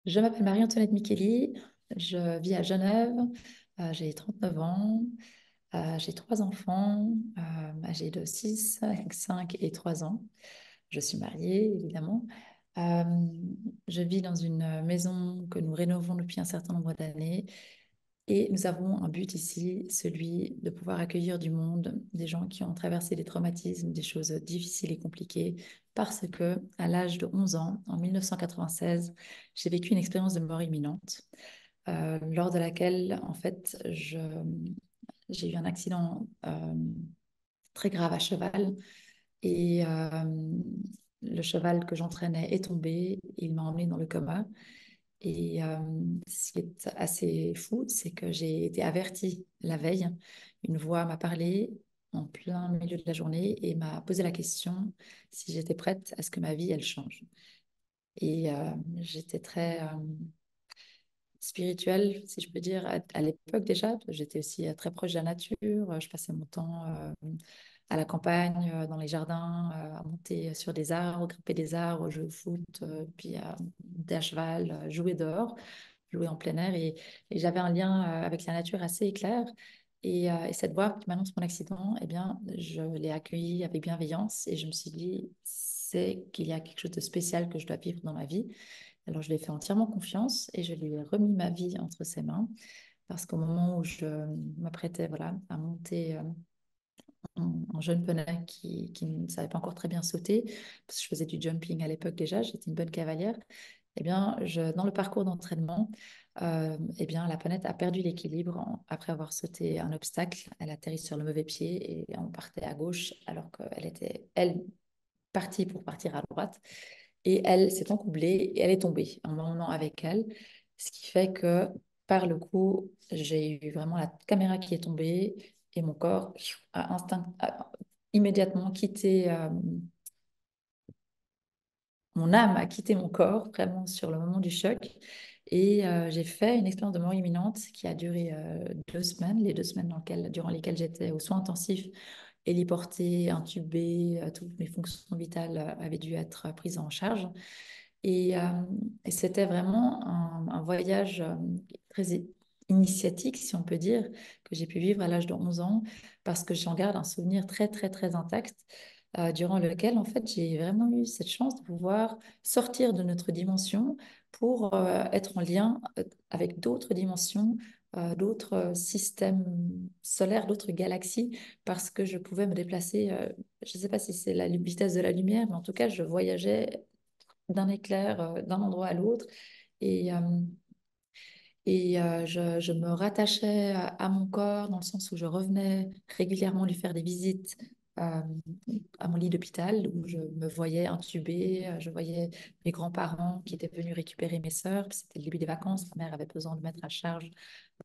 Je m'appelle Marie-Antoinette Micheli, je vis à Genève, j'ai 39 ans, j'ai trois enfants âgés de 6, 5 et 3 ans. Je suis mariée, évidemment. Euh, je vis dans une maison que nous rénovons depuis un certain nombre d'années et nous avons un but ici, celui de pouvoir accueillir du monde, des gens qui ont traversé des traumatismes, des choses difficiles et compliquées, parce que à l'âge de 11 ans, en 1996, j'ai vécu une expérience de mort imminente, lors de laquelle, en fait, j'ai eu un accident très grave à cheval et le cheval que j'entraînais est tombé, il m'a emmené dans le coma. Et ce qui est assez fou, c'est que j'ai été avertie la veille. Une voix m'a parlé en plein milieu de la journée et m'a posé la question si j'étais prête à ce que ma vie, elle change. Et j'étais très spirituelle, si je peux dire, à l'époque déjà. J'étais aussi très proche de la nature. Je passais mon temps à la campagne, dans les jardins, à monter sur des arbres, grimper des arbres, jouer au foot, puis à monter à cheval, jouer dehors, jouer en plein air. Et j'avais un lien avec la nature assez clair. Et cette voix qui m'annonce mon accident, eh bien, je l'ai accueillie avec bienveillance et je me suis dit, c'est qu'il y a quelque chose de spécial que je dois vivre dans ma vie. Alors, je lui ai fait entièrement confiance et je lui ai remis ma vie entre ses mains parce qu'au moment où je m'apprêtais voilà, à monter un jeune poney qui ne savait pas encore très bien sauter, parce que je faisais du jumping à l'époque déjà, j'étais une bonne cavalière, eh bien, dans le parcours d'entraînement, eh bien, la ponette a perdu l'équilibre après avoir sauté un obstacle. Elle atterrit sur le mauvais pied et on partait à gauche alors qu'elle était, elle, partie pour partir à droite. Et elle s'est encoublée et elle est tombée en m'emmenant avec elle. Ce qui fait que par le coup, j'ai eu vraiment la caméra qui est tombée et mon corps a immédiatement quitté, mon âme a quitté mon corps vraiment sur le moment du choc. Et j'ai fait une expérience de mort imminente qui a duré 2 semaines, les 2 semaines durant lesquelles j'étais aux soins intensifs, héliportée, intubée, toutes mes fonctions vitales avaient dû être prises en charge. Et, euh, et c'était vraiment un voyage très initiatique, si on peut dire, que j'ai pu vivre à l'âge de 11 ans, parce que j'en garde un souvenir très, très, très intact, durant lequel, en fait, j'ai vraiment eu cette chance de pouvoir sortir de notre dimension pour être en lien avec d'autres dimensions, d'autres systèmes solaires, d'autres galaxies, parce que je pouvais me déplacer, je ne sais pas si c'est la vitesse de la lumière, mais en tout cas, je voyageais d'un éclair d'un endroit à l'autre. Et, je me rattachais à mon corps dans le sens où je revenais régulièrement lui faire des visites euh, à mon lit d'hôpital où je me voyais intubée, je voyais mes grands-parents qui étaient venus récupérer mes sœurs. C'était le début des vacances, ma mère avait besoin de mettre à charge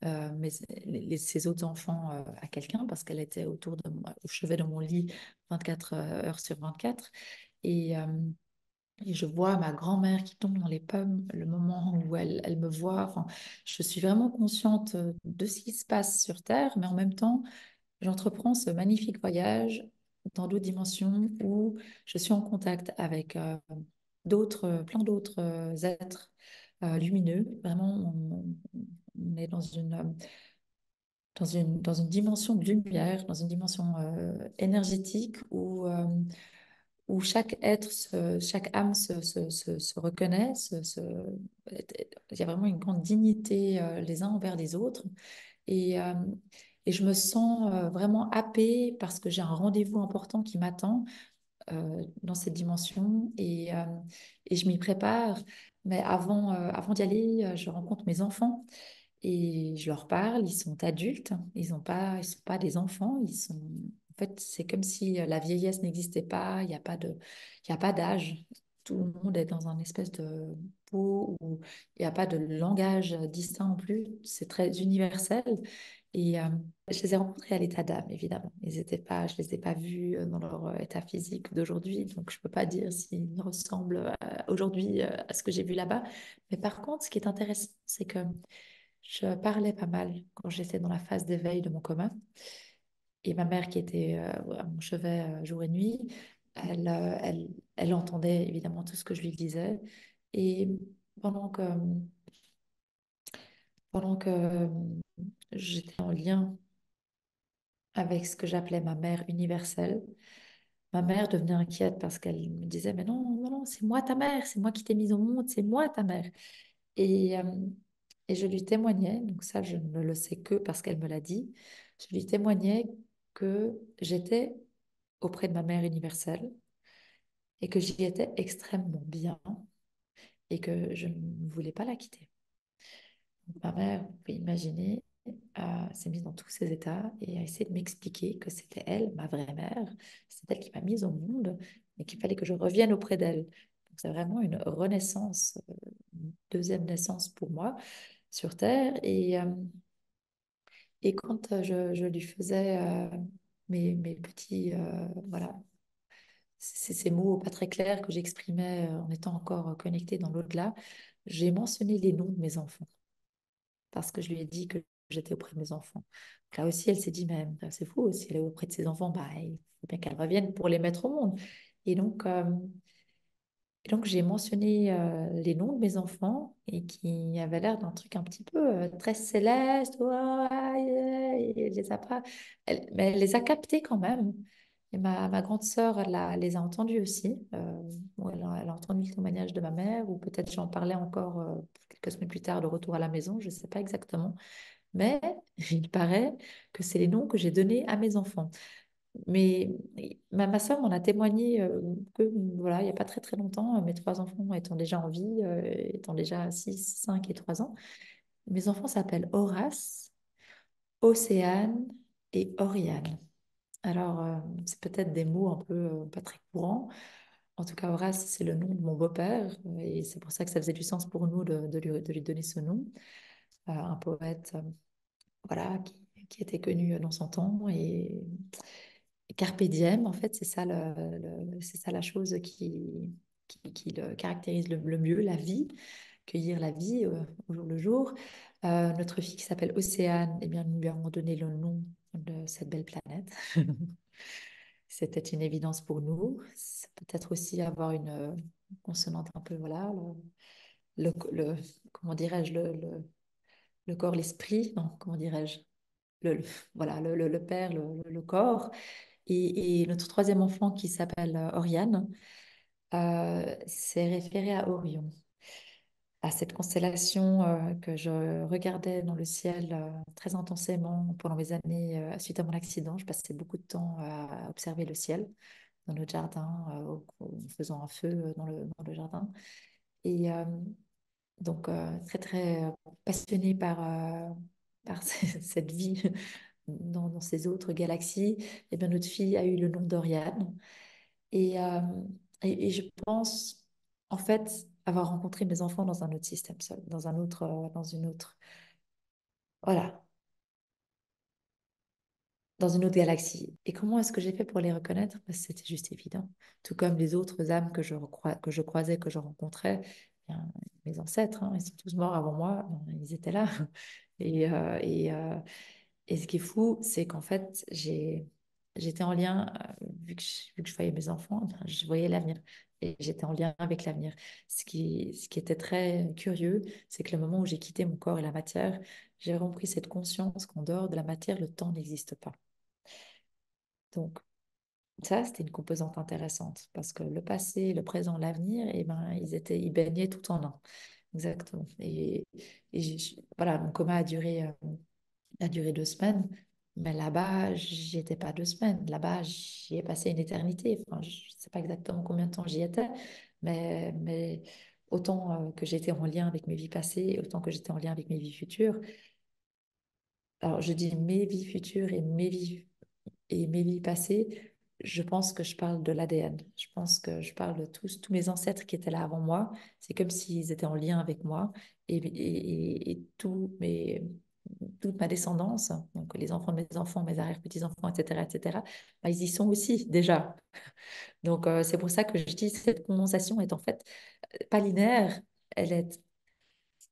ses autres enfants à quelqu'un parce qu'elle était autour de moi, au chevet de mon lit 24 heures sur 24. Et, euh, et je vois ma grand-mère qui tombe dans les pommes, le moment où elle me voit. Enfin, je suis vraiment consciente de ce qui se passe sur Terre, mais en même temps, j'entreprends ce magnifique voyage dans d'autres dimensions où je suis en contact avec plein d'autres êtres lumineux. Vraiment, on est dans une dimension de lumière, dans une dimension énergétique où chaque être, chaque âme se reconnaît, il y a vraiment une grande dignité les uns envers les autres. Et, euh, et je me sens vraiment happée parce que j'ai un rendez-vous important qui m'attend dans cette dimension et je m'y prépare. Mais avant d'y aller, je rencontre mes enfants et je leur parle. Ils sont adultes, ils sont pas des enfants. En fait, c'est comme si la vieillesse n'existait pas. Il y a pas d'âge. Tout le monde est dans un espèce de pot où il n'y a pas de langage distinct non plus. C'est très universel. Et je les ai rencontrés à l'état d'âme, évidemment. Je les ai pas vus dans leur état physique d'aujourd'hui, donc je peux pas dire s'ils ressemblent aujourd'hui à ce que j'ai vu là-bas. Mais par contre, ce qui est intéressant, c'est que je parlais pas mal quand j'étais dans la phase d'éveil de mon coma. Et ma mère, qui était à mon chevet jour et nuit, elle, euh, elle, elle entendait évidemment tout ce que je lui disais. Et pendant que, pendant que j'étais en lien avec ce que j'appelais ma mère universelle, ma mère devenait inquiète parce qu'elle me disait, mais non, non, non, c'est moi ta mère, c'est moi qui t'ai mise au monde, c'est moi ta mère. Et, euh, et je lui témoignais, donc ça je ne le sais que parce qu'elle me l'a dit, je lui témoignais que j'étais auprès de ma mère universelle et que j'y étais extrêmement bien et que je ne voulais pas la quitter. Donc, ma mère, vous pouvez imaginer, s'est mise dans tous ces états et a essayé de m'expliquer que c'était elle, ma vraie mère, c'est elle qui m'a mise au monde et qu'il fallait que je revienne auprès d'elle. Donc c'est vraiment une renaissance, une deuxième naissance pour moi sur Terre. Et quand je lui faisais mes petits, voilà, ces mots pas très clairs que j'exprimais en étant encore connectée dans l'au-delà, j'ai mentionné les noms de mes enfants parce que je lui ai dit que j'étais auprès de mes enfants. Donc là aussi, elle s'est dit, mais c'est fou, si elle est auprès de ses enfants, bah, il faut bien qu'elle revienne pour les mettre au monde. Et donc, euh, et donc j'ai mentionné les noms de mes enfants et qui avaient l'air d'un truc un petit peu très céleste. Ouais, elle les a pas, mais elle les a captés quand même. Et ma grande sœur, les a entendus aussi. Bon, elle a entendu le témoignage de ma mère, ou peut-être j'en parlais encore quelques semaines plus tard de retour à la maison, je ne sais pas exactement. Mais il paraît que c'est les noms que j'ai donnés à mes enfants. Mais ma sœur m'en a témoigné que, voilà, il n'y a pas très très longtemps, mes trois enfants étant déjà en vie, étant déjà 6 5 et 3 ans. Mes enfants s'appellent Horace, Océane et Oriane. Alors, c'est peut-être des mots un peu pas très courants. En tout cas, Horace, c'est le nom de mon beau-père, et c'est pour ça que ça faisait du sens pour nous de lui donner ce nom. Un poète, voilà, qui était connu dans son temps, et Carpe diem, en fait, c'est ça, c'est ça la chose qui le caractérise le mieux, la vie, cueillir la vie au jour le jour. Notre fille qui s'appelle Océane, eh bien, nous lui avons donné le nom de cette belle planète. C'était une évidence pour nous. C'est peut-être aussi avoir une consonante un peu, voilà, le- comment dirais-je, le corps, l'esprit, non, comment dirais-je, le, le- voilà, le père, le corps. Et notre troisième enfant qui s'appelle Oriane s'est référé à Orion, à cette constellation que je regardais dans le ciel très intensément pendant mes années suite à mon accident. Je passais beaucoup de temps à observer le ciel dans notre jardin, en faisant un feu dans le jardin. Et donc, très, très passionnée par cette vie dans ces autres galaxies. Et bien, notre fille a eu le nom d'Oriane. Et, euh, et je pense, en fait, avoir rencontré mes enfants dans un autre système seul, dans une autre, voilà, dans une autre galaxie. Et comment est-ce que j'ai fait pour les reconnaître? Parce que c'était juste évident. Tout comme les autres âmes que je croisais, que je rencontrais, eh bien, mes ancêtres, hein, ils sont tous morts avant moi, ils étaient là. Et, euh, et, euh, et ce qui est fou, c'est qu'en fait, j'étais en lien, vu que je voyais mes enfants, ben, je voyais l'avenir. Et j'étais en lien avec l'avenir. Ce qui était très curieux, c'est que le moment où j'ai quitté mon corps et la matière, j'ai vraiment pris cette conscience qu'en dehors de la matière, le temps n'existe pas. Donc, ça, c'était une composante intéressante parce que le passé, le présent, l'avenir, eh ben, ils baignaient tout en un. Exactement. Voilà, mon coma a duré 2 semaines, mais là-bas, j'y étais pas 2 semaines. Là-bas, j'y ai passé une éternité. Enfin, je ne sais pas exactement combien de temps j'y étais, mais autant que j'étais en lien avec mes vies passées, autant que j'étais en lien avec mes vies futures. Alors, je dis mes vies futures et mes vies passées, je pense que je parle de l'ADN. Je pense que je parle de tous mes ancêtres qui étaient là avant moi. C'est comme s'ils étaient en lien avec moi et toute ma descendance, donc les enfants de mes enfants, mes arrière-petits-enfants, etc., etc., bah, ils y sont aussi déjà. Donc, c'est pour ça que je dis que cette condensation est en fait pas linéaire. Elle est,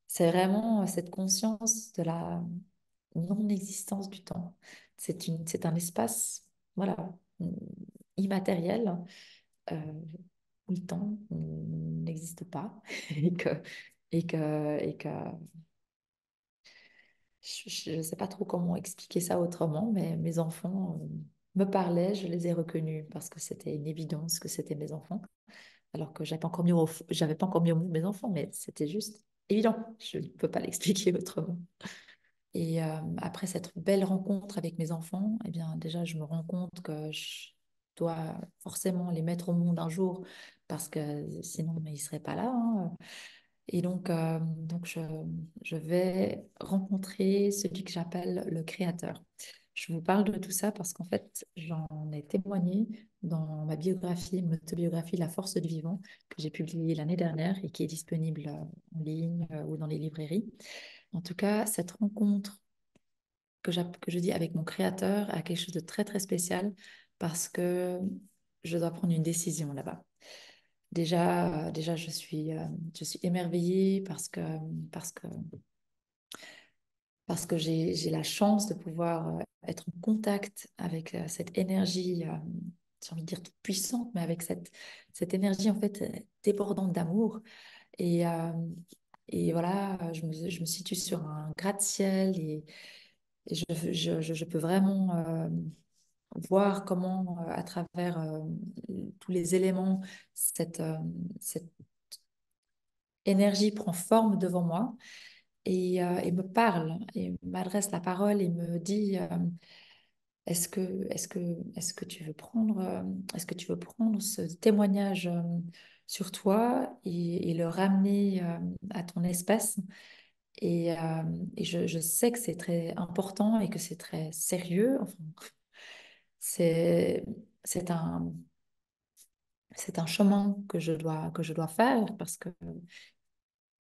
c'est vraiment cette conscience de la non-existence du temps. C'est un espace, voilà, immatériel, euh, où le temps n'existe pas et que, et que je ne sais pas trop comment expliquer ça autrement, mais mes enfants me parlaient, je les ai reconnus parce que c'était une évidence que c'était mes enfants, alors que j'avais pas encore mis au monde mes enfants, mais c'était juste évident. Je ne peux pas l'expliquer autrement. Et après cette belle rencontre avec mes enfants, eh bien, déjà, je me rends compte que je dois forcément les mettre au monde un jour parce que sinon, mais ils ne seraient pas là, hein. Et donc je vais rencontrer celui que j'appelle le créateur. Je vous parle de tout ça parce qu'en fait, j'en ai témoigné dans ma biographie, mon autobiographie La force du vivant, que j'ai publiée l'année dernière et qui est disponible en ligne ou dans les librairies. En tout cas, cette rencontre que je dis avec mon créateur a quelque chose de très très spécial parce que je dois prendre une décision là-bas. Déjà je suis émerveillée parce que, parce que j'ai la chance de pouvoir être en contact avec cette énergie, j'ai envie de dire toute puissante, mais avec cette énergie en fait débordante d'amour. Et, euh, et voilà, je me situe sur un gratte-ciel et je peux vraiment voir comment, à travers tous les éléments, cette énergie prend forme devant moi et me parle et m'adresse la parole et me dit est-ce que tu veux prendre est-ce que tu veux prendre ce témoignage sur toi et le ramener à ton espace et je sais que c'est très important et que c'est très sérieux. Enfin, c'est c'est un c'est un chemin que je dois faire parce que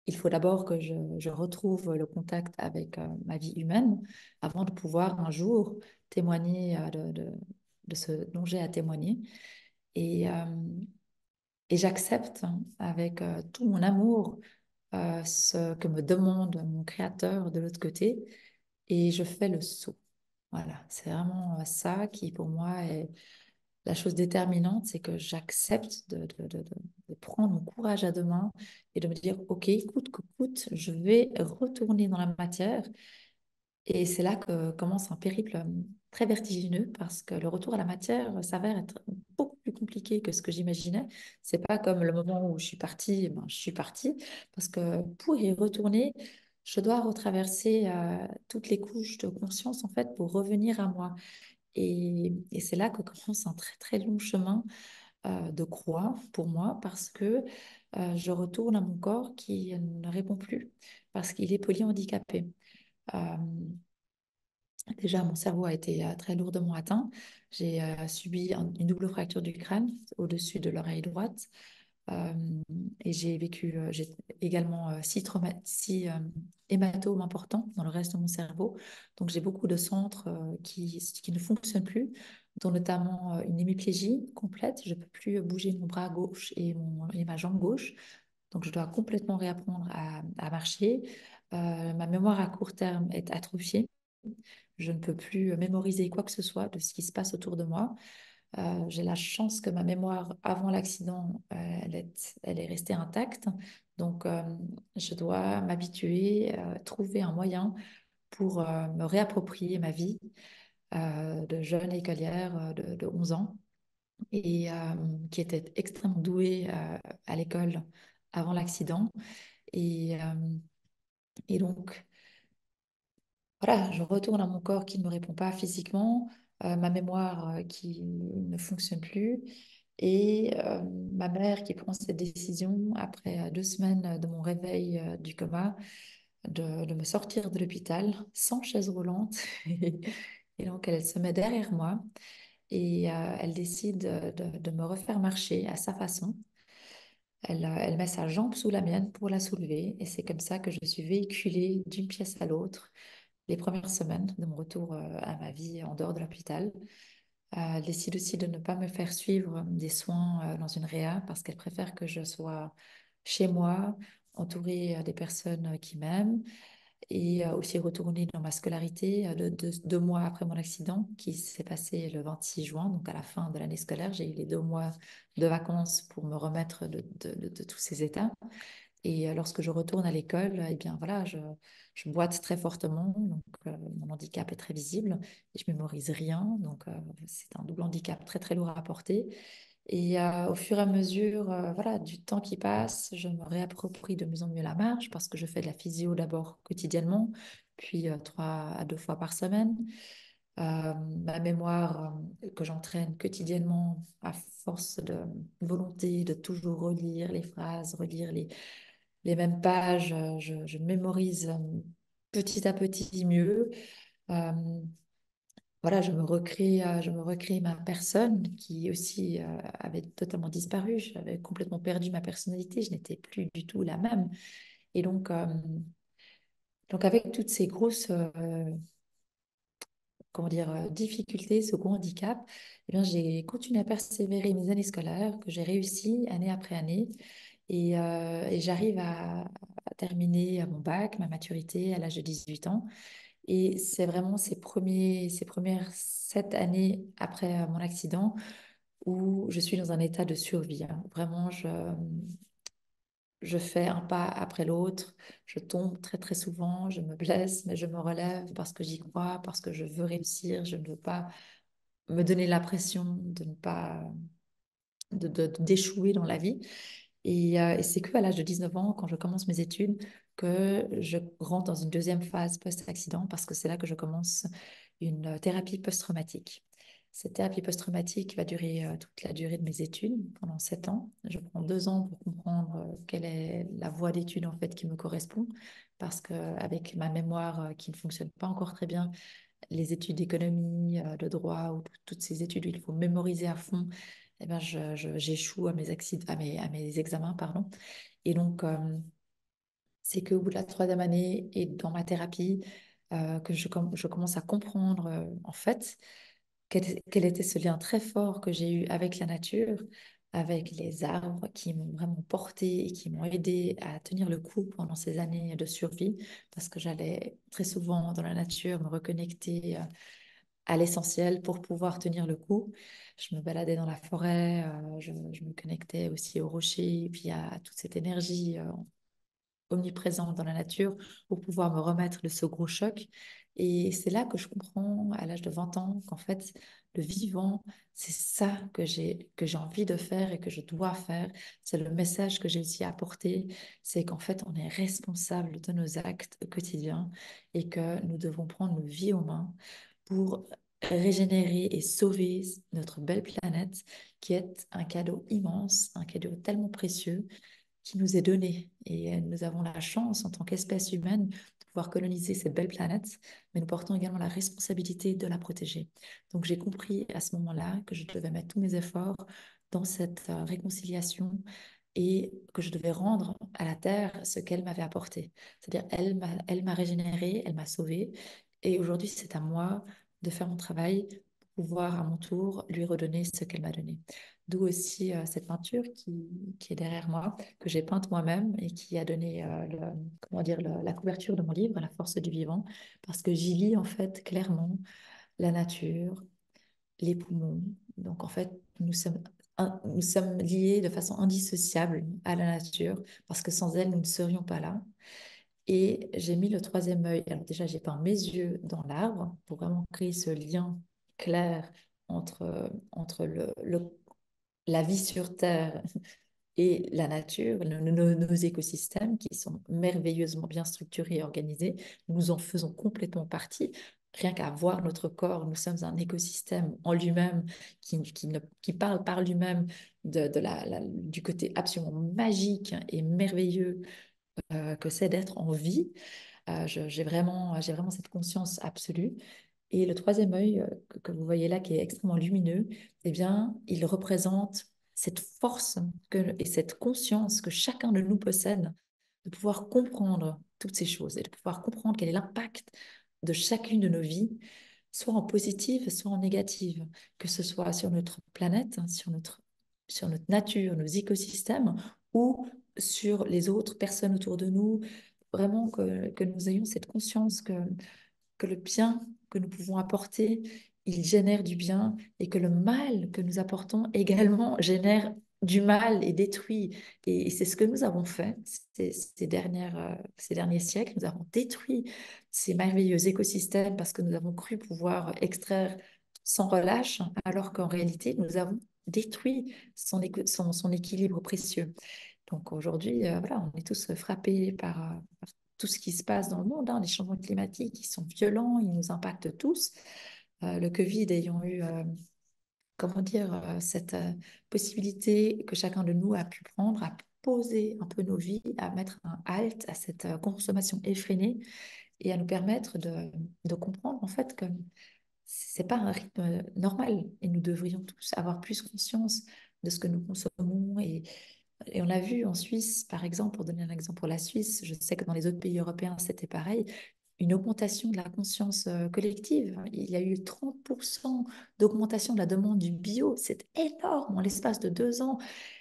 il faut d'abord que je retrouve le contact avec ma vie humaine avant de pouvoir un jour témoigner de ce dont j'ai à témoigner. Et, euh, et j'accepte avec tout mon amour ce que me demande mon créateur de l'autre côté et je fais le saut. Voilà, c'est vraiment ça qui pour moi est la chose déterminante, c'est que j'accepte de prendre mon courage à deux mains et de me dire, OK, coûte que coûte, je vais retourner dans la matière. Et c'est là que commence un périple très vertigineux parce que le retour à la matière s'avère être beaucoup plus compliqué que ce que j'imaginais. C'est pas comme le moment où je suis partie, ben, je suis partie parce que pour y retourner, je dois retraverser toutes les couches de conscience en fait pour revenir à moi. Et c'est là que commence un très très long chemin de croix pour moi parce que je retourne à mon corps qui ne répond plus parce qu'il est polyhandicapé. Euh, Déjà, mon cerveau a été très lourdement atteint. J'ai subi une double fracture du crâne au-dessus de l'oreille droite. Euh, et j'ai également six hématomes importants dans le reste de mon cerveau. Donc, j'ai beaucoup de centres qui ne fonctionnent plus, dont notamment une hémiplégie complète. Je ne peux plus bouger mon bras gauche et ma jambe gauche. Donc, je dois complètement réapprendre à marcher. Ma mémoire à court terme est atrophiée. Je ne peux plus mémoriser quoi que ce soit de ce qui se passe autour de moi. J'ai la chance que ma mémoire avant l'accident, elle est restée intacte. Donc, je dois m'habituer, trouver un moyen pour me réapproprier ma vie de jeune écolière de 11 ans et qui était extrêmement douée à l'école avant l'accident. Et, euh, et donc, voilà, je retourne à mon corps qui ne me répond pas physiquement, ma mémoire qui ne fonctionne plus et ma mère qui prend cette décision après 2 semaines de mon réveil du coma de me sortir de l'hôpital sans chaise roulante. Et donc elle se met derrière moi et elle décide de me refaire marcher à sa façon. Elle met sa jambe sous la mienne pour la soulever et c'est comme ça que je suis véhiculée d'une pièce à l'autre les premières semaines de mon retour à ma vie en dehors de l'hôpital. Elle décide aussi de ne pas me faire suivre des soins dans une réa parce qu'elle préfère que je sois chez moi, entourée des personnes qui m'aiment et aussi retourner dans ma scolarité 2 mois après mon accident qui s'est passé le 26 juin, donc à la fin de l'année scolaire. J'ai eu les 2 mois de vacances pour me remettre de tous ces états. Et lorsque je retourne à l'école, eh bien voilà, je boite très fortement, donc mon handicap est très visible et je mémorise rien, donc c'est un double handicap très très lourd à porter. Et au fur et à mesure, voilà, du temps qui passe, je me réapproprie de mieux en mieux la marche parce que je fais de la physio d'abord quotidiennement, puis 3 à 2 fois par semaine. Ma mémoire que j'entraîne quotidiennement à force de volonté de toujours relire les phrases, relire les mêmes pages, je mémorise petit à petit mieux. Euh, voilà, je me recrée ma personne qui aussi avait totalement disparu. J'avais complètement perdu ma personnalité. Je n'étais plus du tout la même. Et donc avec toutes ces grosses comment dire, difficultés, ce gros handicap, eh bien, j'ai continué à persévérer mes années scolaires, que j'ai réussi année après année. Et j'arrive à terminer mon bac, ma maturité à l'âge de 18 ans. Et c'est vraiment ces premières 7 années après mon accident où je suis dans un état de survie, hein. Vraiment, je fais un pas après l'autre. Je tombe très, très souvent. Je me blesse, mais je me relève parce que j'y crois, parce que je veux réussir. Je ne veux pas me donner l'impression de ne pas, d'échouer dans la vie. Et c'est que à l'âge de 19 ans, quand je commence mes études, que je rentre dans une deuxième phase post-accident parce que c'est là que je commence une thérapie post-traumatique. Cette thérapie post-traumatique va durer toute la durée de mes études, pendant 7 ans. Je prends 2 ans pour comprendre quelle est la voie d'études en fait qui me correspond, parce qu'avec ma mémoire qui ne fonctionne pas encore très bien, les études d'économie, de droit ou toutes ces études où il faut mémoriser à fond, eh ben j'échoue à à mes examens, pardon. Et donc, c'est qu'au bout de la troisième année et dans ma thérapie, que je commence à comprendre, en fait, quel était ce lien très fort que j'ai eu avec la nature, avec les arbres qui m'ont vraiment porté et qui m'ont aidé à tenir le coup pendant ces années de survie, parce que j'allais très souvent dans la nature me reconnecter à l'essentiel pour pouvoir tenir le coup. Je me baladais dans la forêt, je me connectais aussi aux rochers, et puis à toute cette énergie omniprésente dans la nature pour pouvoir me remettre de ce gros choc. Et c'est là que je comprends, à l'âge de 20 ans, qu'en fait, le vivant, c'est ça que j'ai envie de faire et que je dois faire. C'est le message que j'ai aussi apporté, c'est qu'en fait, on est responsable de nos actes quotidiens et que nous devons prendre nos vies en main pour régénérer et sauver notre belle planète qui est un cadeau immense, un cadeau tellement précieux qui nous est donné. Et nous avons la chance, en tant qu'espèce humaine, de pouvoir coloniser cette belle planète, mais nous portons également la responsabilité de la protéger. Donc j'ai compris à ce moment-là que je devais mettre tous mes efforts dans cette réconciliation et que je devais rendre à la Terre ce qu'elle m'avait apporté. C'est-à-dire, elle m'a régénérée, elle m'a sauvée. Et aujourd'hui, c'est à moi de faire mon travail pour pouvoir, à mon tour, lui redonner ce qu'elle m'a donné. D'où aussi cette peinture qui est derrière moi, que j'ai peinte moi-même et qui a donné comment dire, la couverture de mon livre, La force du vivant, parce que j'y lis en fait clairement la nature, les poumons. Donc en fait, nous sommes liés de façon indissociable à la nature, parce que sans elle, nous ne serions pas là. Et j'ai mis le troisième œil. Alors déjà, j'ai peint mes yeux dans l'arbre pour vraiment créer ce lien clair entre la vie sur Terre et la nature, nos écosystèmes qui sont merveilleusement bien structurés et organisés. Nous en faisons complètement partie. Rien qu'à voir notre corps, nous sommes un écosystème en lui-même qui parle par lui-même du côté absolument magique et merveilleux que c'est d'être en vie. J'ai vraiment cette conscience absolue. Et le troisième œil que vous voyez là, qui est extrêmement lumineux, eh bien, il représente cette force et cette conscience que chacun de nous possède de pouvoir comprendre toutes ces choses et de pouvoir comprendre quel est l'impact de chacune de nos vies, soit en positive, soit en négative, que ce soit sur notre planète, hein, sur notre nature, nos écosystèmes, ou sur les autres personnes autour de nous. Vraiment que nous ayons cette conscience que le bien que nous pouvons apporter, il génère du bien et que le mal que nous apportons également génère du mal et détruit. Et c'est ce que nous avons fait ces derniers siècles. Nous avons détruit ces merveilleux écosystèmes parce que nous avons cru pouvoir extraire sans relâche, alors qu'en réalité, nous avons détruit son équilibre précieux. Donc aujourd'hui, voilà, on est tous frappés par tout ce qui se passe dans le monde, hein. Les changements climatiques, ils sont violents, ils nous impactent tous. Le Covid ayant eu comment dire, cette possibilité que chacun de nous a pu prendre à poser un peu nos vies, à mettre un halt à cette consommation effrénée et à nous permettre de comprendre en fait que c'est pas un rythme normal et nous devrions tous avoir plus conscience de ce que nous consommons et on l'a vu en Suisse, par exemple, pour donner un exemple pour la Suisse, je sais que dans les autres pays européens, c'était pareil, une augmentation de la conscience collective. Il y a eu 30% d'augmentation de la demande du bio. C'est énorme en l'espace de 2 ans.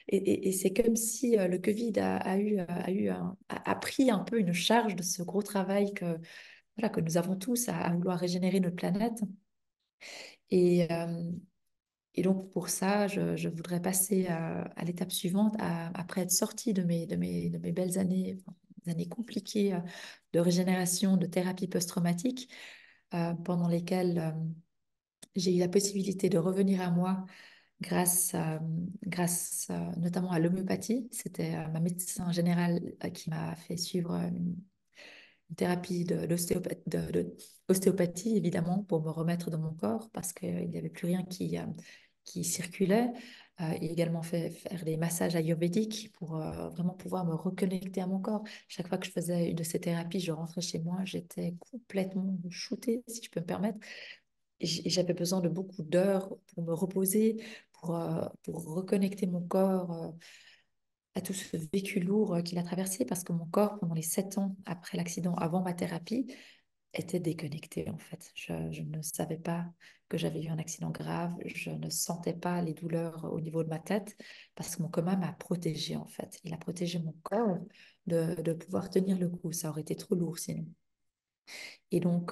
Et c'est comme si le Covid a pris un peu une charge de ce gros travail voilà, que nous avons tous à vouloir régénérer notre planète. Et, euh, et donc, pour ça, je voudrais passer à l'étape suivante, après être sortie de mes belles années, enfin, des années compliquées de régénération, de thérapie post-traumatique, pendant lesquelles j'ai eu la possibilité de revenir à moi grâce notamment à l'homéopathie. C'était ma médecin générale qui m'a fait suivre une thérapie de ostéopathie, évidemment, pour me remettre dans mon corps parce qu'il n'y avait plus rien qui circulait. Et également faire des massages ayurvédiques pour vraiment pouvoir me reconnecter à mon corps. Chaque fois que je faisais une de ces thérapies, je rentrais chez moi, j'étais complètement shootée, si je peux me permettre. J'avais besoin de beaucoup d'heures pour me reposer, pour reconnecter mon corps à tout ce vécu lourd qu'il a traversé parce que mon corps, pendant les 7 ans après l'accident, avant ma thérapie, était déconnecté en fait. Je ne savais pas que j'avais eu un accident grave, je ne sentais pas les douleurs au niveau de ma tête parce que mon coma m'a protégée en fait. Il a protégé mon corps de pouvoir tenir le coup, ça aurait été trop lourd sinon. Et donc,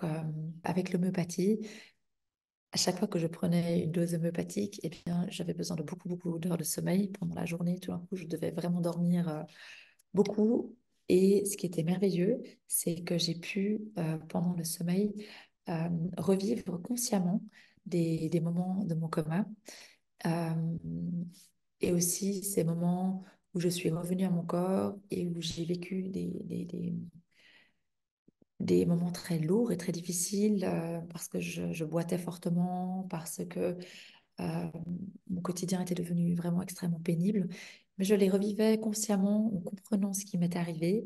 avec l'homéopathie, à chaque fois que je prenais une dose homéopathique, eh bien, j'avais besoin de beaucoup d'heures de sommeil pendant la journée. Tout d'un coup, je devais vraiment dormir beaucoup. Et ce qui était merveilleux, c'est que j'ai pu, pendant le sommeil, euh, revivre consciemment des moments de mon coma. euh, et aussi ces moments où je suis revenue à mon corps et où j'ai vécu des moments très lourds et très difficiles parce que je boitais fortement, parce que euh, mon quotidien était devenu vraiment extrêmement pénible, mais je les revivais consciemment en comprenant ce qui m'est arrivé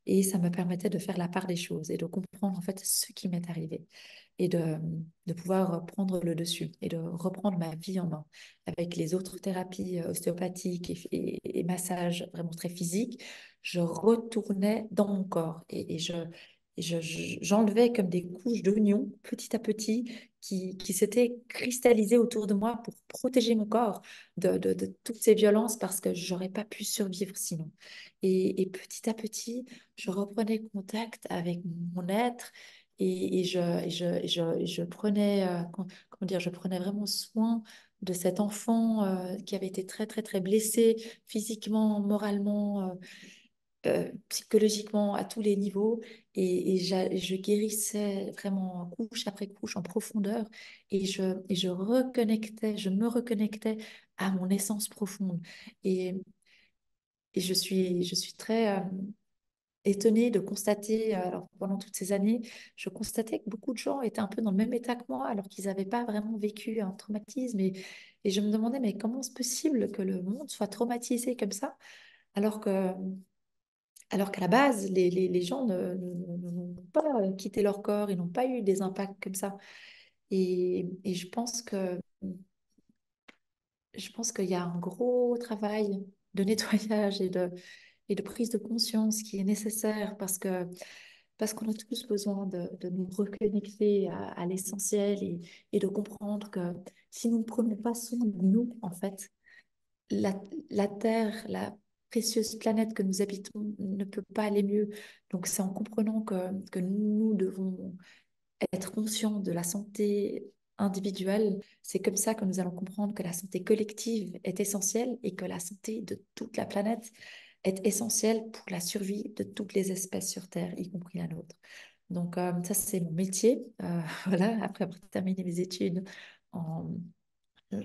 et ça me permettait de faire la part des choses et de comprendre en fait ce qui m'est arrivé et de pouvoir prendre le dessus et de reprendre ma vie en main avec les autres thérapies ostéopathiques et massages vraiment très physiques. Je retournais dans mon corps j'enlevais comme des couches d'oignons petit à petit qui s'étaient cristallisées autour de moi pour protéger mon corps de toutes ces violences parce que j'aurais pas pu survivre sinon. Et petit à petit, je reprenais contact avec mon être et je prenais, comment dire, je prenais vraiment soin de cet enfant qui avait été très blessé physiquement, moralement. Psychologiquement à tous les niveaux je guérissais vraiment couche après couche en profondeur et je me reconnectais à mon essence profonde et, et je suis très étonnée de constater, alors pendant toutes ces années, je constatais que beaucoup de gens étaient un peu dans le même état que moi alors qu'ils n'avaient pas vraiment vécu un traumatisme et je me demandais mais comment c'est possible que le monde soit traumatisé comme ça alors que alors qu'à la base, les gens n'ont pas quitté leur corps, ils n'ont pas eu des impacts comme ça. Et je pense qu'il y a un gros travail de nettoyage et de prise de conscience qui est nécessaire parce qu'on a tous besoin de nous reconnecter à l'essentiel et de comprendre que si nous ne prenons pas soin de nous, en fait, la, la Terre, la précieuse planète que nous habitons ne peut pas aller mieux. Donc c'est en comprenant que nous devons être conscients de la santé individuelle. C'est comme ça que nous allons comprendre que la santé collective est essentielle et que la santé de toute la planète est essentielle pour la survie de toutes les espèces sur Terre, y compris la nôtre. Donc, ça, c'est mon métier. Voilà, après avoir terminé mes études en,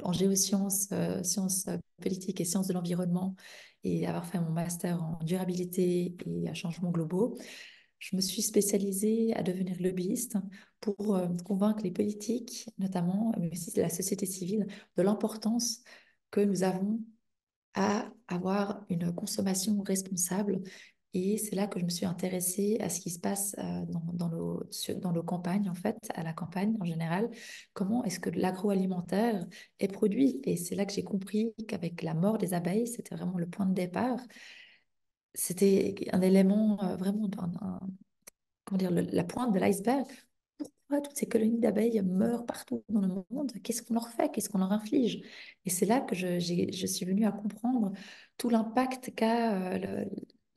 en géosciences, sciences politiques et sciences de l'environnement et avoir fait mon master en durabilité et à changements globaux, je me suis spécialisée à devenir lobbyiste pour convaincre les politiques, notamment, mais aussi la société civile, de l'importance que nous avons à avoir une consommation responsable. Et c'est là que je me suis intéressée à ce qui se passe dans nos campagnes, en fait, à la campagne en général. Comment est-ce que l'agroalimentaire est produit? Et c'est là que j'ai compris qu'avec la mort des abeilles, c'était vraiment le point de départ. C'était un élément vraiment comment dire, la pointe de l'iceberg. Pourquoi toutes ces colonies d'abeilles meurent partout dans le monde? Qu'est-ce qu'on leur fait? Qu'est-ce qu'on leur inflige? Et c'est là que je suis venue à comprendre tout l'impact qu'a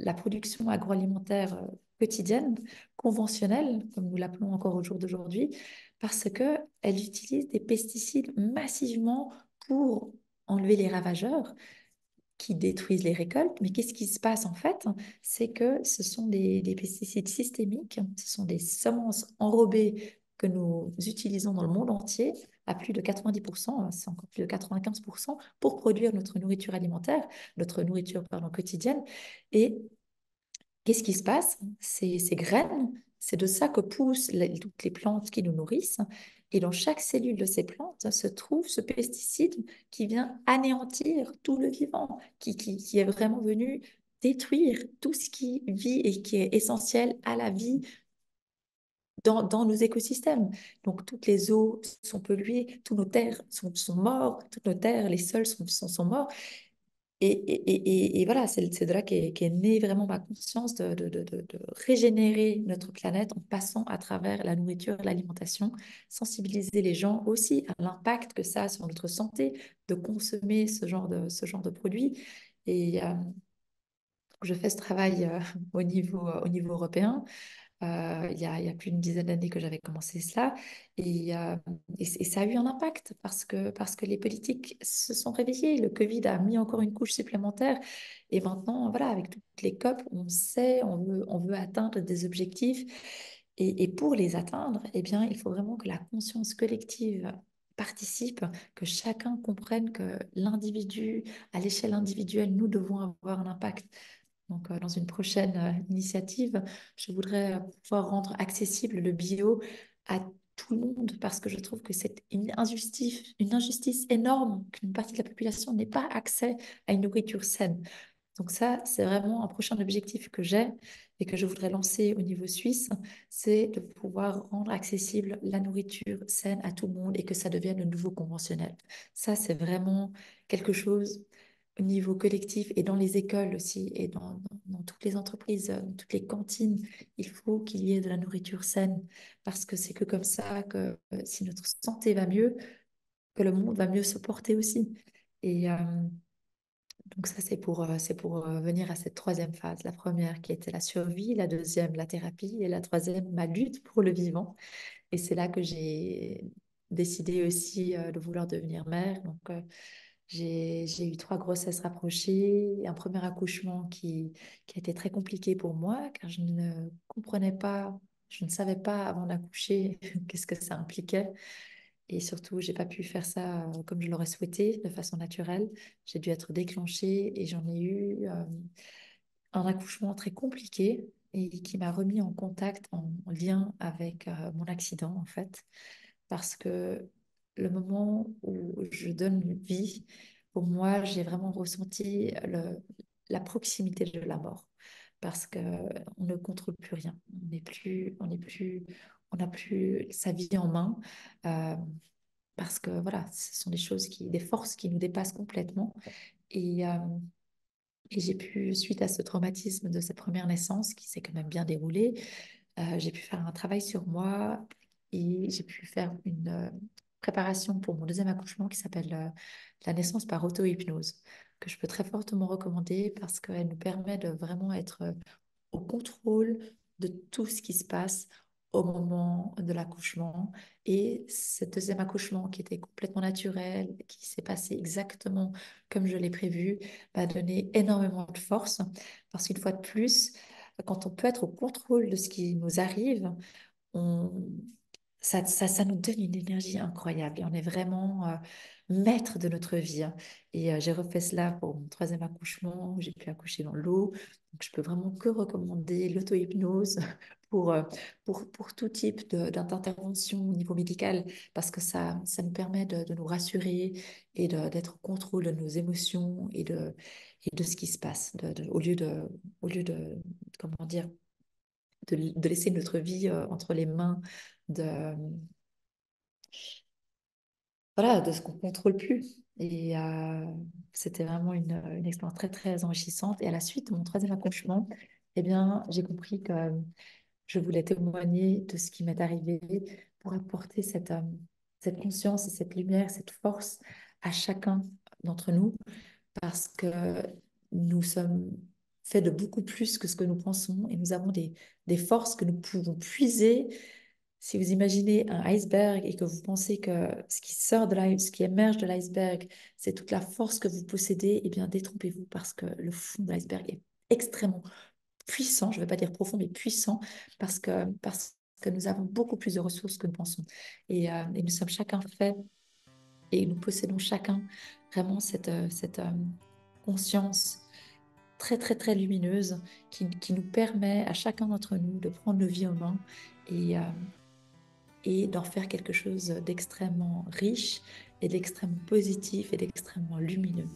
la production agroalimentaire quotidienne, conventionnelle, comme nous l'appelons encore au jour d'aujourd'hui, parce qu'elle utilise des pesticides massivement pour enlever les ravageurs qui détruisent les récoltes. Mais qu'est-ce qui se passe en fait? C'est que ce sont des pesticides systémiques, ce sont des semences enrobées que nous utilisons dans le monde entier à plus de 90%, c'est encore plus de 95% pour produire notre nourriture alimentaire, notre nourriture pardon, quotidienne. Et qu'est-ce qui se passe? Ces graines, c'est de ça que poussent toutes les plantes qui nous nourrissent. Et dans chaque cellule de ces plantes se trouve ce pesticide qui vient anéantir tout le vivant, qui est vraiment venu détruire tout ce qui vit et qui est essentiel à la vie dans nos écosystèmes. Donc, toutes les eaux sont polluées, toutes nos terres sont mortes, toutes nos terres, les sols sont morts. Et voilà, c'est de là qu'est née vraiment ma conscience de régénérer notre planète en passant à travers la nourriture, l'alimentation, sensibiliser les gens aussi à l'impact que ça a sur notre santé de consommer ce genre de produits. Et je fais ce travail au niveau européen. Il y a plus d'une dizaine d'années que j'avais commencé cela et ça a eu un impact parce que les politiques se sont réveillées. Le Covid a mis encore une couche supplémentaire et maintenant, voilà, avec toutes les COP, on sait, on veut atteindre des objectifs et pour les atteindre, eh bien, il faut vraiment que la conscience collective participe, que chacun comprenne que l'individu, à l'échelle individuelle, nous devons avoir un impact. Donc, dans une prochaine initiative, je voudrais pouvoir rendre accessible le bio à tout le monde parce que je trouve que c'est une injustice énorme qu'une partie de la population n'ait pas accès à une nourriture saine. Donc ça, c'est vraiment un prochain objectif que j'ai et que je voudrais lancer au niveau suisse, c'est de pouvoir rendre accessible la nourriture saine à tout le monde et que ça devienne le nouveau conventionnel. Ça, c'est vraiment quelque chose au niveau collectif et dans les écoles aussi et dans toutes les entreprises, dans toutes les cantines, il faut qu'il y ait de la nourriture saine parce que c'est que comme ça que si notre santé va mieux, que le monde va mieux se porter aussi. Et donc ça, c'est pour venir à cette troisième phase. La première qui était la survie, la deuxième, la thérapie, et la troisième, ma lutte pour le vivant. Et c'est là que j'ai décidé aussi de vouloir devenir mère. Donc j'ai eu trois grossesses rapprochées, et un premier accouchement qui a été très compliqué pour moi, car je ne comprenais pas, je ne savais pas avant d'accoucher qu'est-ce que ça impliquait. Et surtout, j'ai pas pu faire ça comme je l'aurais souhaité, de façon naturelle. J'ai dû être déclenchée et j'en ai eu un accouchement très compliqué et qui m'a remis en contact, en lien avec mon accident, en fait. Parce que le moment où je donne vie, pour moi, j'ai vraiment ressenti la proximité de la mort. Parce que on ne contrôle plus rien. On n'a plus sa vie en main. Euh, parce que voilà, ce sont des choses des forces qui nous dépassent complètement. Et, euh, et j'ai pu, suite à ce traumatisme de cette première naissance qui s'est quand même bien déroulée, j'ai pu faire un travail sur moi et j'ai pu faire une préparation pour mon deuxième accouchement qui s'appelle la naissance par auto-hypnose, que je peux très fortement recommander parce qu'elle nous permet de vraiment être au contrôle de tout ce qui se passe au moment de l'accouchement. Et ce deuxième accouchement qui était complètement naturel, qui s'est passé exactement comme je l'ai prévu, m'a donné énormément de force. Parce qu'une fois de plus, quand on peut être au contrôle de ce qui nous arrive, on, ça nous donne une énergie incroyable et on est vraiment maître de notre vie, hein. Et j'ai refait cela pour mon troisième accouchement, où j'ai pu accoucher dans l'eau. Donc, je peux vraiment que recommander l'auto-hypnose pour, euh, pour tout type d'intervention au niveau médical, parce que ça nous permet de nous rassurer et d'être au contrôle de nos émotions et de ce qui se passe, au lieu de, comment dire, de laisser notre vie entre les mains de, voilà, de ce qu'on contrôle plus. Et c'était vraiment une expérience très, très enrichissante. Et à la suite de mon troisième accouchement, eh bien, j'ai compris que je voulais témoigner de ce qui m'est arrivé pour apporter cette conscience et cette lumière, cette force à chacun d'entre nous, parce que nous sommes faits de beaucoup plus que ce que nous pensons et nous avons des forces que nous pouvons puiser. Si vous imaginez un iceberg et que vous pensez que ce qui sort de ce qui émerge de l'iceberg, c'est toute la force que vous possédez, eh bien détrompez-vous, parce que le fond de l'iceberg est extrêmement puissant, je ne vais pas dire profond, mais puissant, parce que nous avons beaucoup plus de ressources que nous pensons. Et nous sommes chacun faits et nous possédons chacun vraiment cette conscience très, très, très lumineuse qui nous permet à chacun d'entre nous de prendre nos vies en main et, euh, et d'en faire quelque chose d'extrêmement riche et d'extrêmement positif et d'extrêmement lumineux.